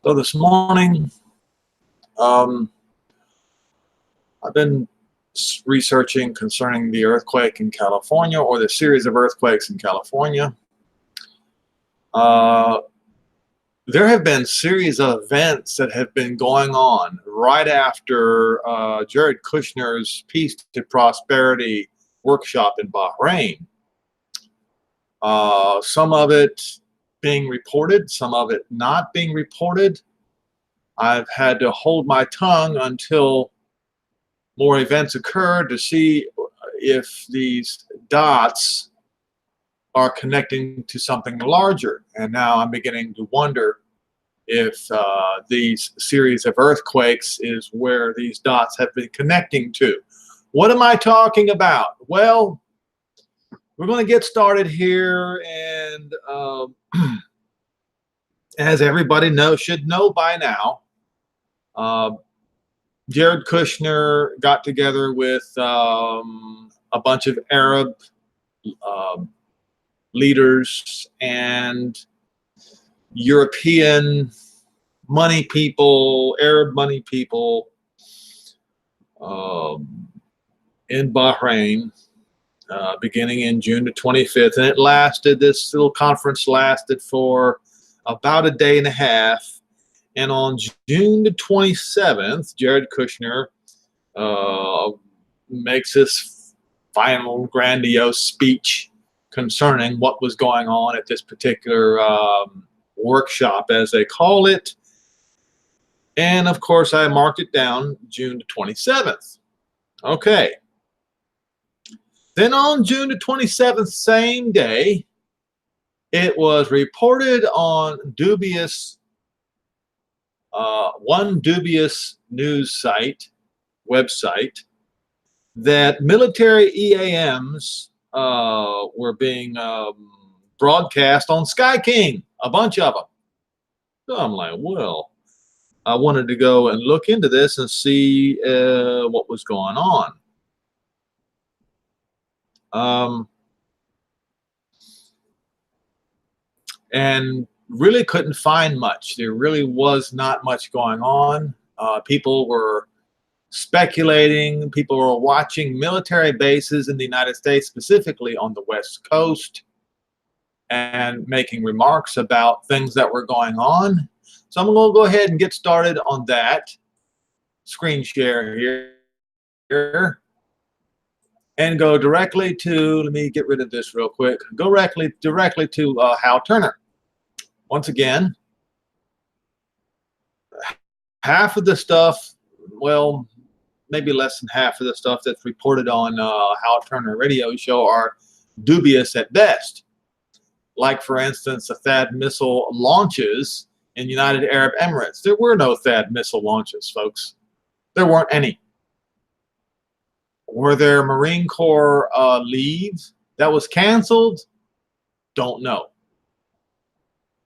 So this morning, um, I've been researching concerning the earthquake in California, or the series of earthquakes in California. Uh, there have been series of events that have been going on right after Jared Kushner's Peace to Prosperity workshop in Bahrain. Some of it being reported, some of it not being reported. I've had to hold my tongue until more events occur to see if these dots are connecting to something larger. And now I'm beginning to wonder if these series of earthquakes is where these dots have been connecting to. What am I talking about? Well, we're going to get started here, and as everybody should know by now, Jared Kushner got together with a bunch of Arab leaders and European money people, Arab money people in Bahrain, beginning in June the 25th. And it lasted, this little conference lasted for about a day and a half. And on June the 27th, Jared Kushner makes his final grandiose speech concerning what was going on at this particular workshop, as they call it. And of course, I marked it down June the 27th. Okay. Then on June the 27th, same day, it was reported on one dubious news website, that military EAMs were being broadcast on Sky King, a bunch of them. So I'm like, well, I wanted to go and look into this and see what was going on. And really couldn't find much. There really was not much going on. People were speculating. People were watching military bases in the United States, specifically on the West Coast, and making remarks about things that were going on. So I'm going to go ahead and get started on that. Screen share here. And go directly to, let me get rid of this real quick. Go directly to Hal Turner. Once again, half of the stuff, well, maybe less than half of the stuff that's reported on Hal Turner radio show are dubious at best. Like, for instance, the THAAD missile launches in United Arab Emirates. There were no THAAD missile launches, folks. There weren't any. Were there Marine Corps leave that was canceled? Don't know.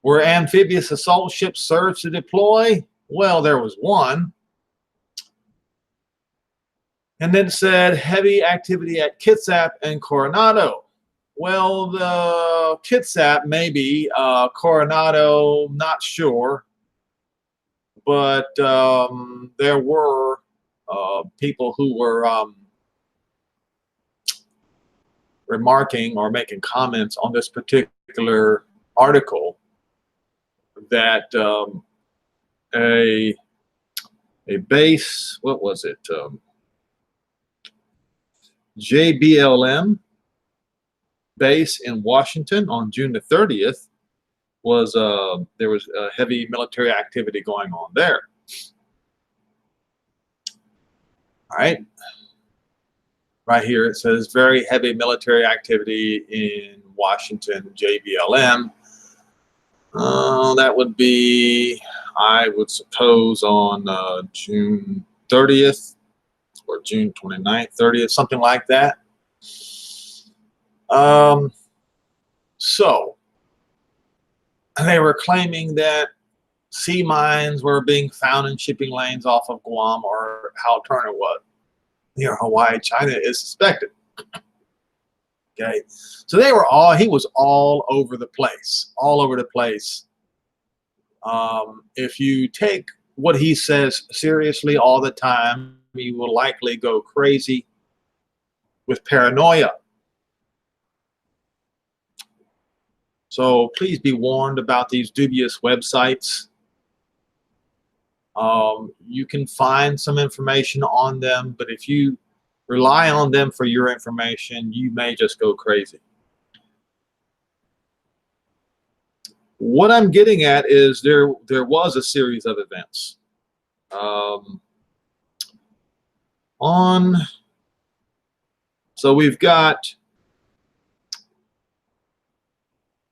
Were amphibious assault ships surged to deploy? Well, there was one. And then said heavy activity at Kitsap and Coronado. Well, the Kitsap maybe, Coronado, not sure. But there were people who were remarking or making comments on this particular article that a base, what was it, JBLM base in Washington on June the 30th was there was heavy military activity going on there. All right. Right here it says very heavy military activity in Washington, JBLM. That would be, I would suppose, on June 30th or June 29th, 30th, something like that. So they were claiming that sea mines were being found in shipping lanes off of Guam, or Hal Turner was, near Hawaii, China is suspected. Okay, so he was all over the place, If you take what he says seriously all the time, you will likely go crazy with paranoia. So please be warned about these dubious websites. You can find some information on them, but if you rely on them for your information, you may just go crazy. What I'm getting at is there was a series of events. So we've got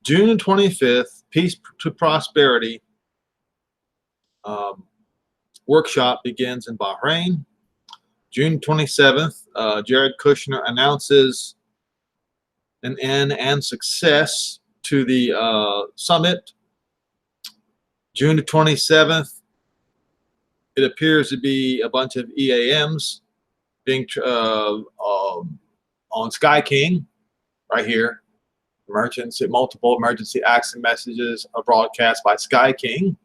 June 25th, Peace to Prosperity workshop begins in Bahrain. June 27th, Jared Kushner announces an end and success to the summit. June 27th, it appears to be a bunch of EAMs being on Sky King, right here. Multiple emergency action messages are broadcast by Sky King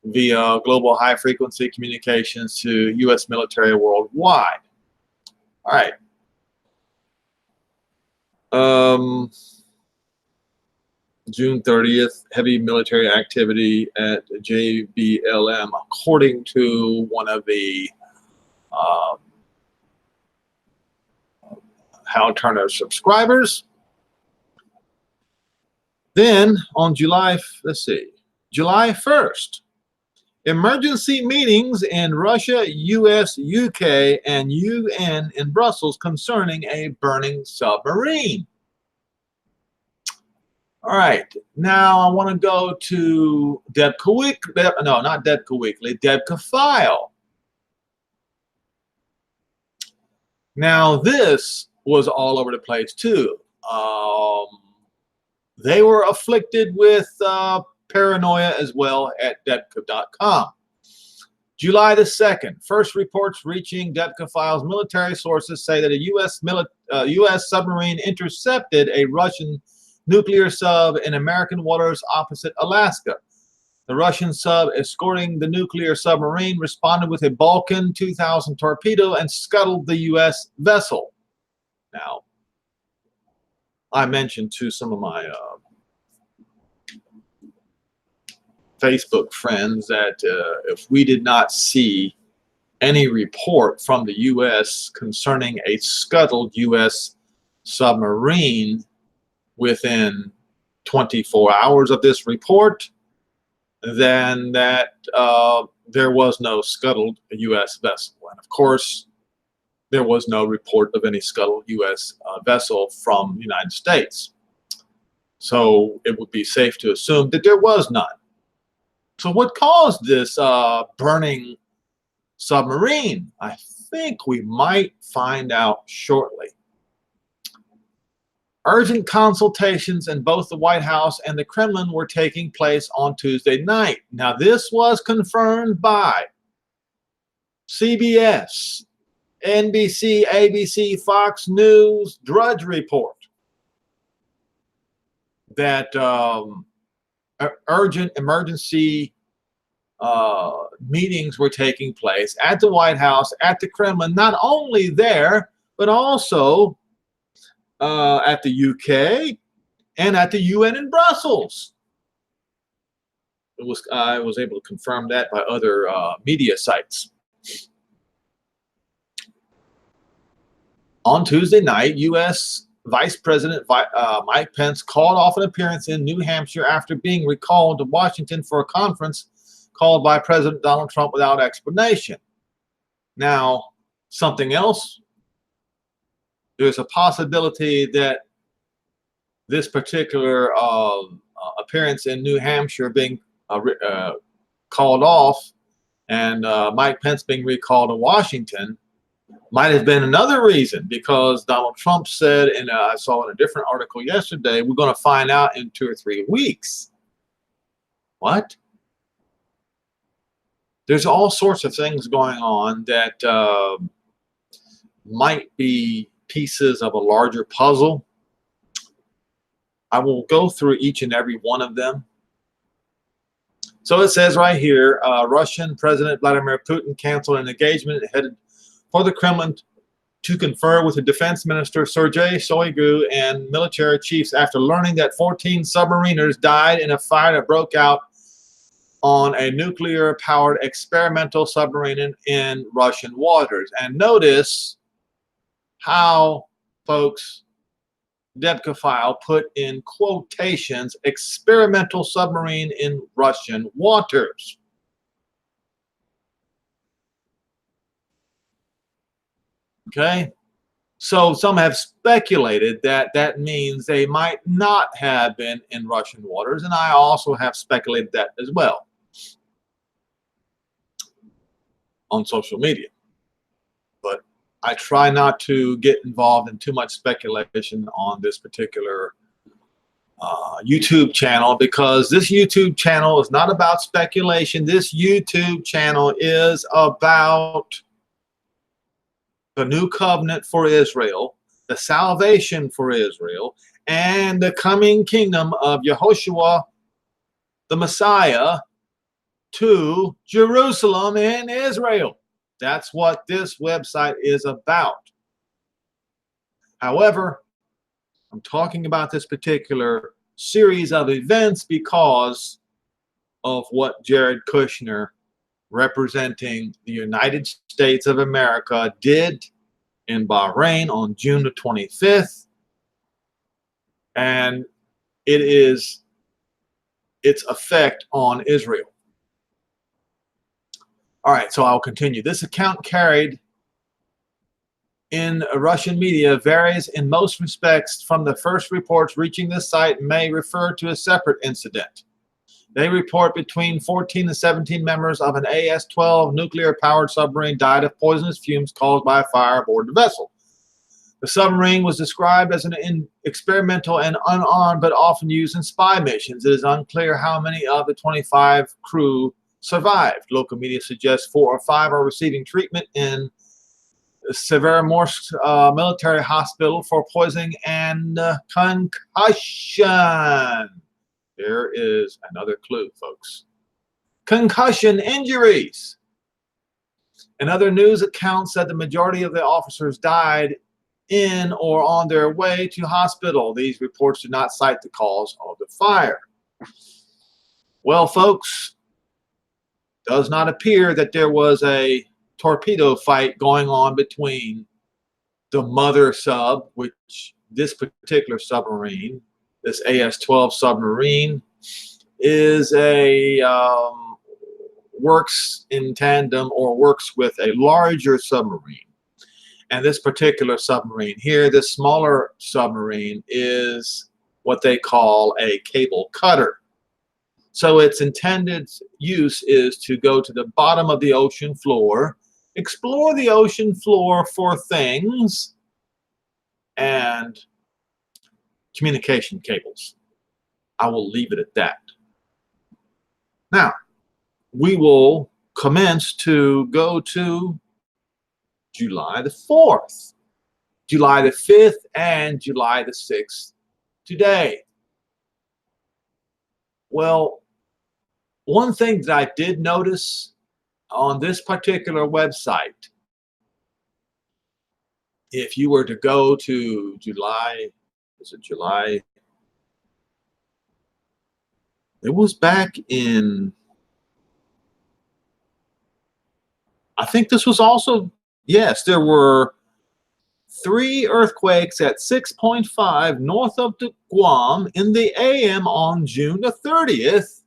via global high frequency communications to U.S. military worldwide. All right. June 30th, heavy military activity at JBLM, according to one of the Hal Turner subscribers. Then on July 1st, emergency meetings in Russia, US, UK, and UN in Brussels concerning a burning submarine. All right, now I want to go to Debka Weekly. No, not Debka Weekly, Debka File. Now this was all over the place too. They were afflicted with paranoia as well at Debka.com. July the 2nd, first reports reaching Debka Files military sources say that a U.S. submarine intercepted a Russian nuclear sub in American waters opposite Alaska. The Russian sub escorting the nuclear submarine responded with a Balkan 2000 torpedo and scuttled the U.S. vessel. Now, I mentioned to some of my Facebook friends that if we did not see any report from the U.S. concerning a scuttled U.S. submarine within 24 hours of this report, then that there was no scuttled U.S. vessel. And of course, there was no report of any scuttled U.S. Vessel from the United States. So it would be safe to assume that there was none. So what caused this burning submarine? I think we might find out shortly. Urgent consultations in both the White House and the Kremlin were taking place on Tuesday night. Now, this was confirmed by CBS, NBC, ABC, Fox News, Drudge Report, that urgent emergency meetings were taking place at the White House, at the Kremlin, not only there, but also at the UK and at the UN in Brussels. I was able to confirm that by other media sites. On Tuesday night, U.S. Vice President Mike Pence called off an appearance in New Hampshire after being recalled to Washington for a conference called by President Donald Trump without explanation. Now, something else, there's a possibility that this particular appearance in New Hampshire being called off and Mike Pence being recalled to Washington might have been another reason, because Donald Trump said, and I saw in a different article yesterday, we're going to find out in 2 or 3 weeks. What? There's all sorts of things going on that might be pieces of a larger puzzle. I will go through each and every one of them. So it says right here, Russian President Vladimir Putin canceled an engagement headed for the Kremlin to confer with the defense minister Sergei Shoigu and military chiefs after learning that 14 submariners died in a fire that broke out on a nuclear-powered experimental submarine in Russian waters. And notice how, folks, Debka File put in quotations, experimental submarine in Russian waters. Okay, so some have speculated that that means they might not have been in Russian waters, and I also have speculated that as well on social media. But I try not to get involved in too much speculation on this particular YouTube channel, because this YouTube channel is not about speculation. This YouTube channel is about the new covenant for Israel, the salvation for Israel, and the coming kingdom of Yehoshua, the Messiah, to Jerusalem and Israel. That's what this website is about. However, I'm talking about this particular series of events because of what Jared Kushner, representing the United States of America, did in Bahrain on June the 25th. And it is its effect on Israel. All right, so I'll continue. This account carried in Russian media varies in most respects from the first reports reaching this site may refer to a separate incident. They report between 14 and 17 members of an AS-12 nuclear-powered submarine died of poisonous fumes caused by a fire aboard the vessel. The submarine was described as an experimental and unarmed, but often used in spy missions. It is unclear how many of the 25 crew survived. Local media suggests 4 or 5 are receiving treatment in Severomorsk military hospital for poisoning and concussion. There is another clue, folks. Concussion injuries. And other news accounts said the majority of the officers died in or on their way to hospital. These reports do not cite the cause of the fire. Well, folks, does not appear that there was a torpedo fight going on between the mother sub, which this particular submarine, this AS-12 submarine, is a works in tandem or works with a larger submarine. And this particular submarine here, this smaller submarine, is what they call a cable cutter. So its intended use is to go to the bottom of the ocean floor, explore the ocean floor for things, and communication cables. I will leave it at that. Now, we will commence to go to July the 4th, July the 5th, and July the 6th today. Well, one thing that I did notice on this particular website, if you were to go to July, is it July? It was back in, I think this was also, yes, there were 3 earthquakes at 6.5 north of Guam in the AM on June the 30th,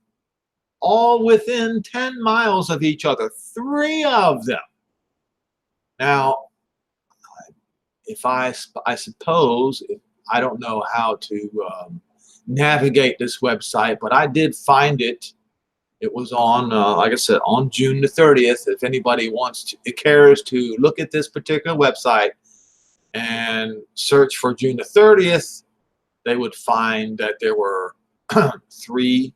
all within 10 miles of each other, 3 of them. Now, if I suppose, I don't know how to navigate this website, but I did find it. It was on, like I said, on June the 30th. If anybody cares to look at this particular website and search for June the 30th, they would find that there were 3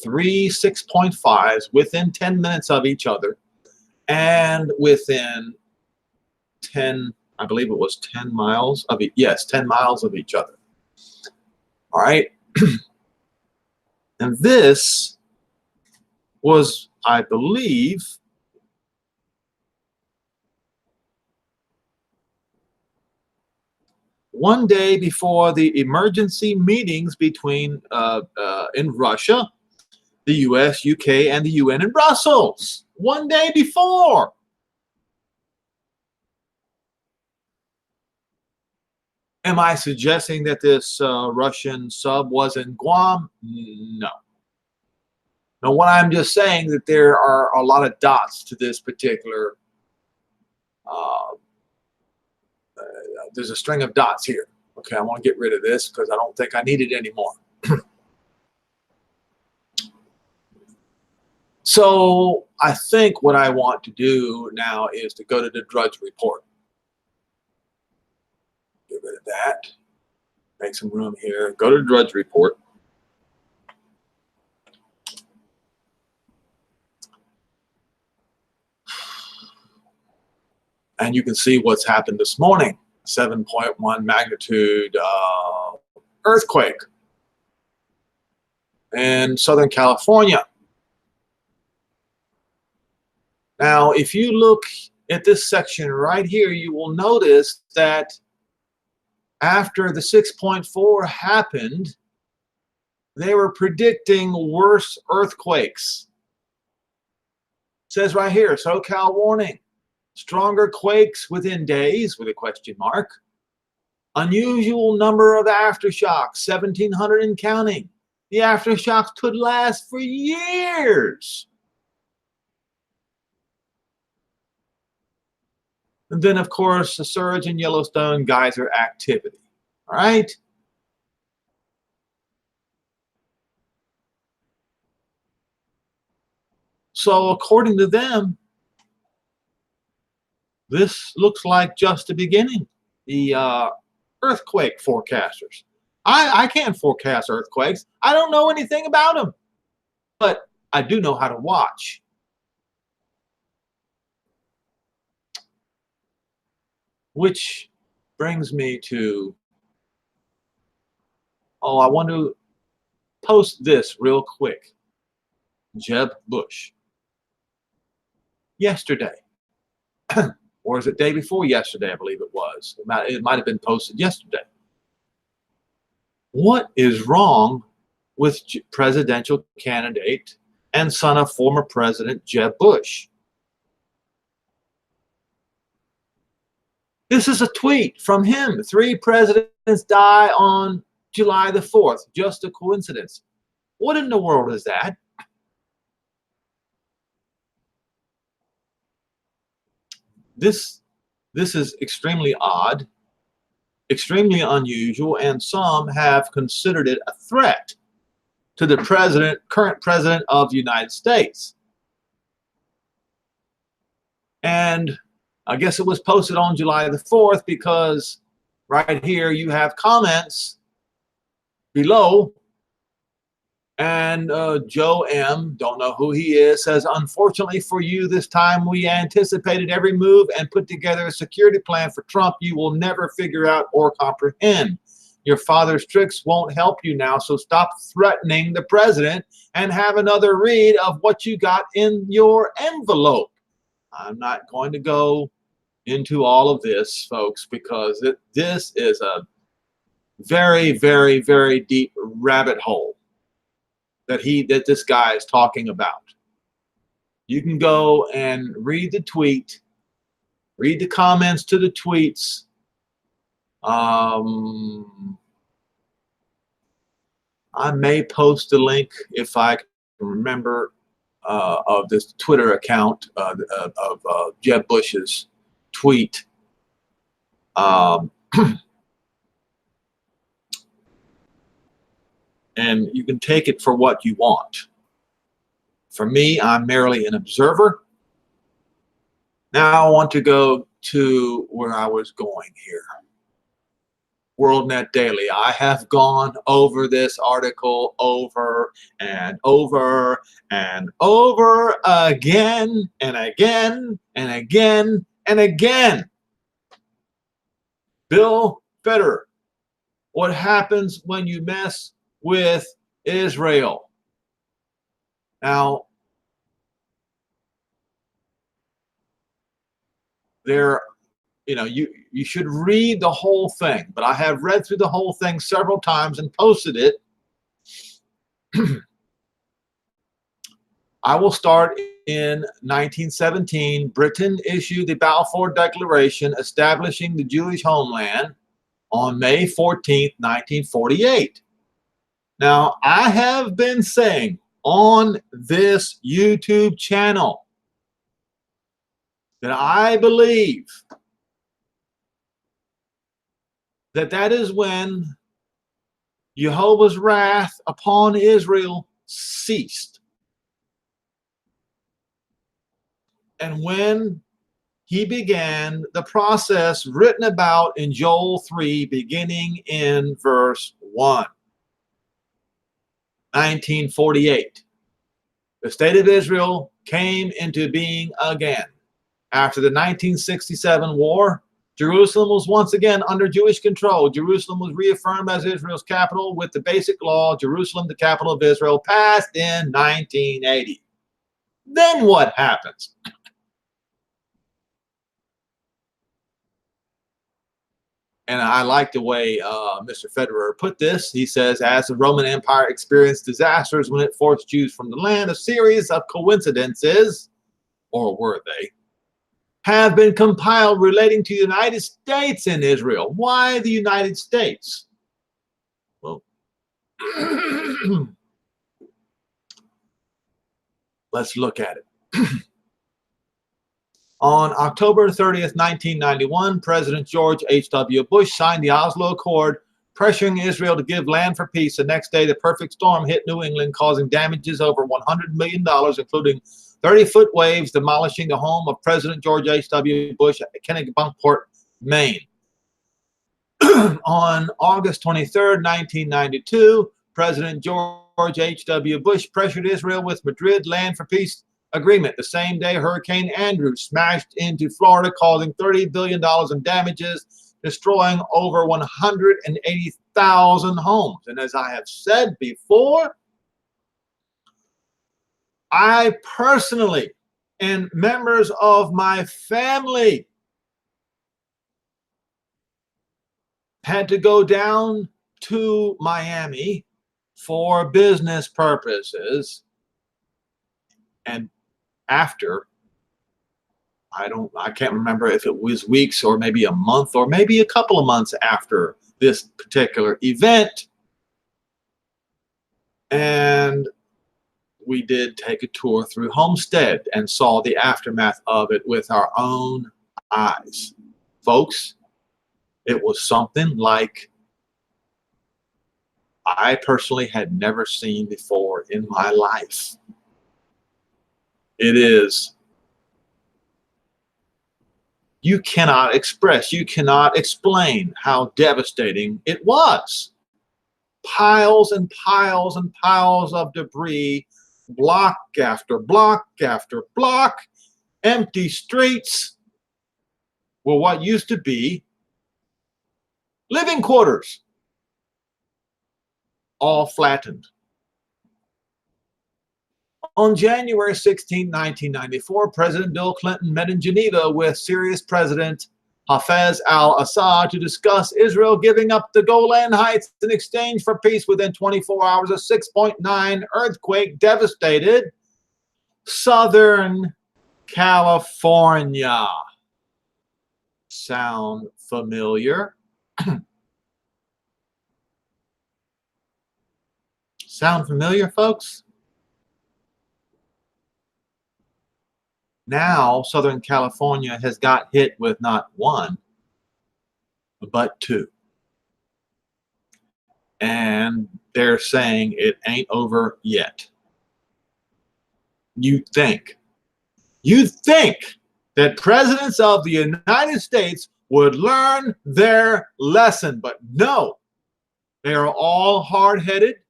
6.5s within 10 minutes of each other, and within 10, I believe it was 10 miles of 10 miles of each other. All right. And this was, I believe, one day before the emergency meetings between in Russia, the US, UK, and the UN in Brussels. One day before. Am I suggesting that this Russian sub was in Guam? No. No, what I'm just saying that there are a lot of dots to this particular, uh, there's a string of dots here. Okay, I want to get rid of this because I don't think I need it anymore. So I think what I want to do now is to go to the Drudge Report. Get rid of that. Make some room here. Go to the Drudge Report. And you can see what's happened this morning. 7.1 magnitude earthquake in Southern California. Now, if you look at this section right here, you will notice that after the 6.4 happened, they were predicting worse earthquakes. It says right here, SoCal warning, stronger quakes within days, with a question mark. Unusual number of aftershocks, 1,700 and counting. The aftershocks could last for years. And then, of course, a surge in Yellowstone geyser activity. All right? So according to them, this looks like just the beginning. The earthquake forecasters. I can't forecast earthquakes. I don't know anything about them. But I do know how to watch. Which brings me to, oh, I want to post this real quick. Jeb Bush. Yesterday, or is it day before yesterday, I believe it was. It might have been posted yesterday. What is wrong with presidential candidate and son of former President Jeb Bush? This is a tweet from him. 3 presidents die on July the 4th. Just a coincidence. What in the world is that? This is extremely odd, extremely unusual, and some have considered it a threat to the current president of the United States. And I guess it was posted on July the 4th because right here you have comments below. And Joe M., don't know who he is, says, unfortunately for you, this time we anticipated every move and put together a security plan for Trump you will never figure out or comprehend. Your father's tricks won't help you now, so stop threatening the president and have another read of what you got in your envelope. I'm not going to go into all of this, folks, because this is a very, very, very deep rabbit hole that this guy is talking about. You can go and read the tweet, read the comments to the tweets. I may post a link if I can remember of this Twitter account of Jeb Bush's tweet. And you can take it for what you want. For me, I'm merely an observer. Now I want to go to where I was going here. WorldNet Daily. I have gone over this article over and over and over again and again and again and again. Bill Federer. What happens when you mess with Israel? Now, there, you should read the whole thing, but I have read through the whole thing several times and posted it. I will start in 1917. Britain issued the Balfour Declaration establishing the Jewish homeland on May 14th, 1948. Now, I have been saying on this YouTube channel that I believe that that is when Jehovah's wrath upon Israel ceased. And when he began the process written about in Joel 3, beginning in verse 1, 1948. The state of Israel came into being again. After the 1967 war, Jerusalem was once again under Jewish control. Jerusalem was reaffirmed as Israel's capital with the basic law, Jerusalem, the capital of Israel, passed in 1980. Then what happens? And I like the way Mr. Federer put this. He says, as the Roman Empire experienced disasters when it forced Jews from the land, a series of coincidences, or were they, have been compiled relating to the United States and Israel. Why the United States? Well, let's look at it. On October 30th, 1991, President George H.W. Bush signed the Oslo Accord, pressuring Israel to give land for peace. The next day, the perfect storm hit New England, causing damages over $100 million, including 30-foot waves, demolishing the home of President George H.W. Bush at Kennebunkport, Maine. On August 23rd, 1992, President George H.W. Bush pressured Israel with Madrid Land for Peace Agreement. The same day, Hurricane Andrew smashed into Florida, causing $30 billion in damages, destroying over 180,000 homes. And as I have said before, I personally and members of my family had to go down to Miami for business purposes. And after, I can't remember if it was weeks or maybe a month or maybe a couple of months after this particular event, and we did take a tour through Homestead and saw the aftermath of it with our own eyes. Folks, it was something like I personally had never seen before in my life. It is, you cannot express, you cannot explain how devastating it was. Piles and piles and piles of debris, block after block after block, empty streets were what used to be living quarters, all flattened. On January 16, 1994, President Bill Clinton met in Geneva with Syria's President Hafez al-Assad to discuss Israel giving up the Golan Heights in exchange for peace. Within 24 hours, a 6.9 earthquake devastated Southern California. Sound familiar? Sound familiar, folks? Now, Southern California has got hit with not one, but two. And they're saying it ain't over yet. You think that presidents of the United States would learn their lesson, but no, they are all hard-headed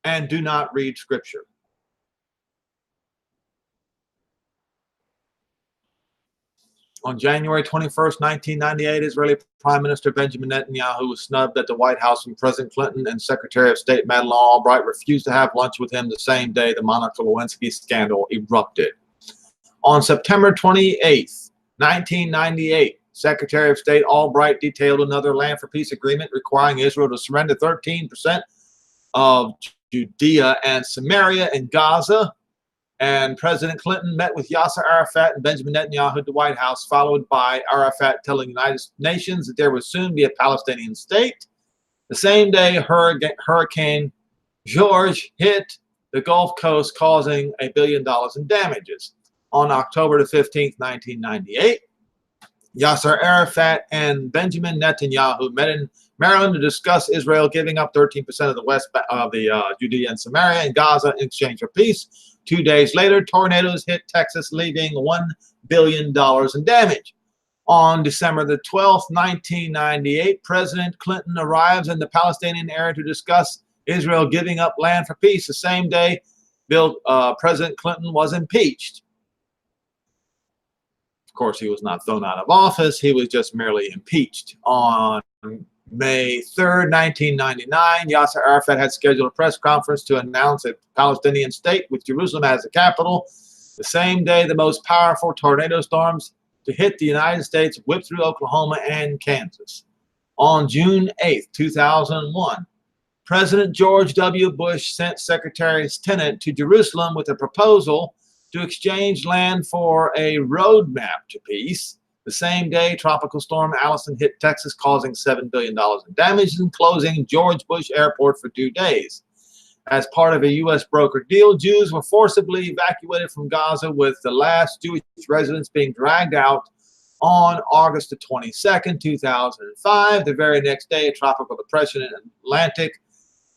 and do not read scripture. 。 . . 。. . . . . . . . . . . . . . . . . . . . . . . . . . . . . . . . . . . . . . . . . . . . . . . . . . . . . On January 21st, 1998, Israeli Prime Minister Benjamin Netanyahu was snubbed at the White House when President Clinton and Secretary of State Madeleine Albright refused to have lunch with him the same day the Monica Lewinsky scandal erupted. On September 28th, 1998, Secretary of State Albright detailed another Land for Peace agreement requiring Israel to surrender 13% of Judea and Samaria in Gaza. And President Clinton met with Yasser Arafat and Benjamin Netanyahu at the White House, followed by Arafat telling the United Nations that there would soon be a Palestinian state. The same day, Hurricane George hit the Gulf Coast, causing $1 billion in damages. On October the 15th, 1998, Yasser Arafat and Benjamin Netanyahu met in Maryland to discuss Israel giving up 13% of the west of the Judea and Samaria and Gaza in exchange for peace. 2 days later, tornadoes hit Texas, leaving $1 billion in damage. On December the 12th, 1998, President Clinton arrives in the Palestinian area to discuss Israel giving up land for peace. The same day, President Clinton was impeached. Of course, he was not thrown out of office. He was just merely impeached. On May 3rd, 1999, Yasser Arafat had scheduled a press conference to announce a Palestinian state with Jerusalem as the capital. The same day, the most powerful tornado storms to hit the United States whipped through Oklahoma and Kansas. On June 8th, 2001, President George W. Bush sent Secretary Tenet to Jerusalem with a proposal to exchange land for a roadmap to peace. The same day, Tropical Storm Allison hit Texas, causing $7 billion in damage and closing George Bush Airport for 2 days. As part of a U.S. brokered deal, Jews were forcibly evacuated from Gaza, with the last Jewish residents being dragged out on August the 22nd, 2005. The very next day, a tropical depression in the Atlantic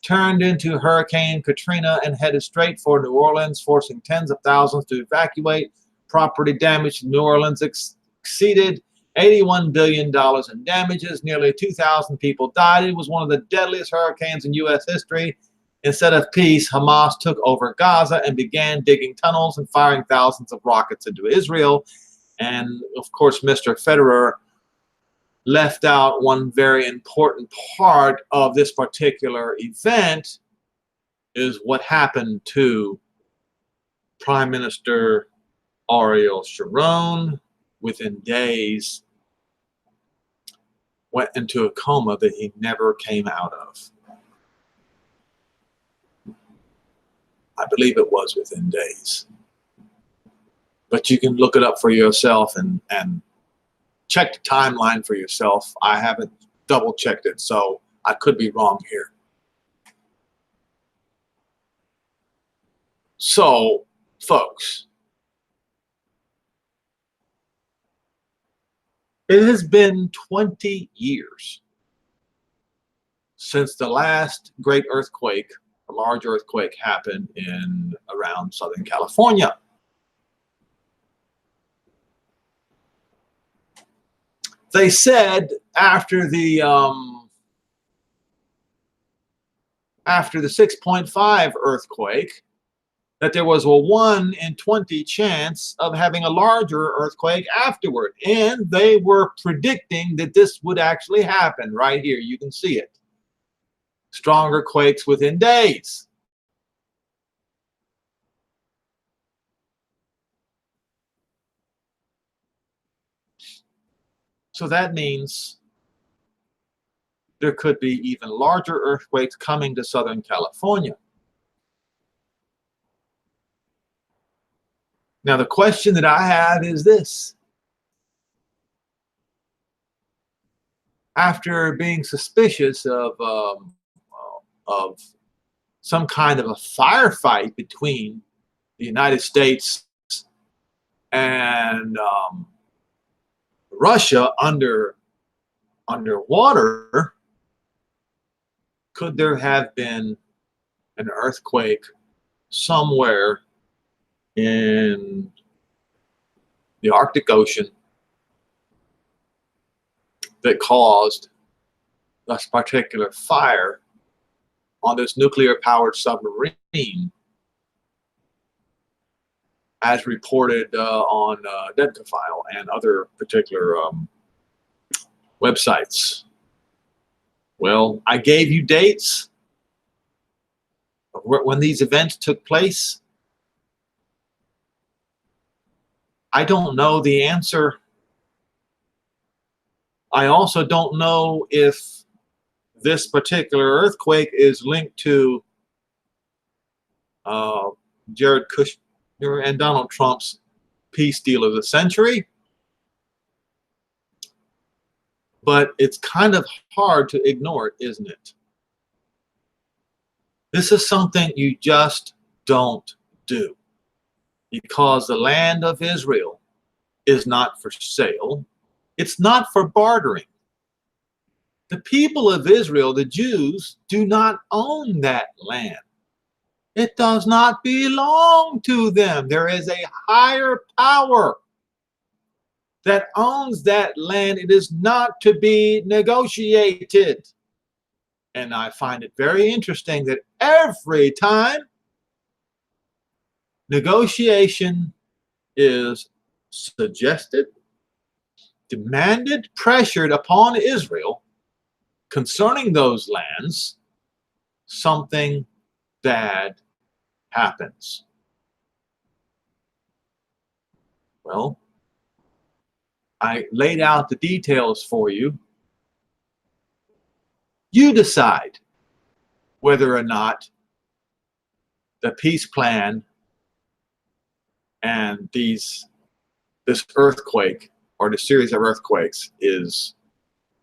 turned into Hurricane Katrina and headed straight for New Orleans, forcing tens of thousands to evacuate. Property damage in New Orleans exceeded $81 billion in damages. Nearly 2,000 people died. It was one of the deadliest hurricanes in U.S. history. Instead of peace, Hamas took over Gaza and began digging tunnels and firing thousands of rockets into Israel. And, of course, Mr. Federer left out one very important part of this particular event, is what happened to Prime Minister Ariel Sharon. Within days, went into a coma that he never came out of. I believe it was within days. But you can look it up for yourself and check the timeline for yourself. I haven't double checked it, so I could be wrong here. So, folks, it has been 20 years since the last great earthquake, a large earthquake, happened in around Southern California. They said after the 6.5 earthquake that there was a 1 in 20 chance of having a larger earthquake afterward. And they were predicting that this would actually happen. Right here, you can see it. Stronger quakes within days. So that means there could be even larger earthquakes coming to Southern California. Now, the question that I have is this. After being suspicious of some kind of a firefight between the United States and Russia underwater, could there have been an earthquake somewhere in the Arctic Ocean that caused this particular fire on this nuclear-powered submarine as reported on Dentafile and other particular websites. Well, I gave you dates of when these events took place. I don't know the answer. I also don't know if this particular earthquake is linked to Jared Kushner and Donald Trump's peace deal of the century. But it's kind of hard to ignore it, isn't it? This is something you just don't do, because the land of Israel is not for sale. It's not for bartering. The people of Israel, the Jews, do not own that land. It does not belong to them. There is a higher power that owns that land. It is not to be negotiated. And I find it very interesting that every time negotiation is suggested, demanded, pressured upon Israel concerning those lands, something bad happens. Well, I laid out the details for you. You decide whether or not the peace plan and this earthquake or the series of earthquakes is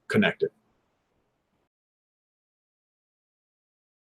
connected.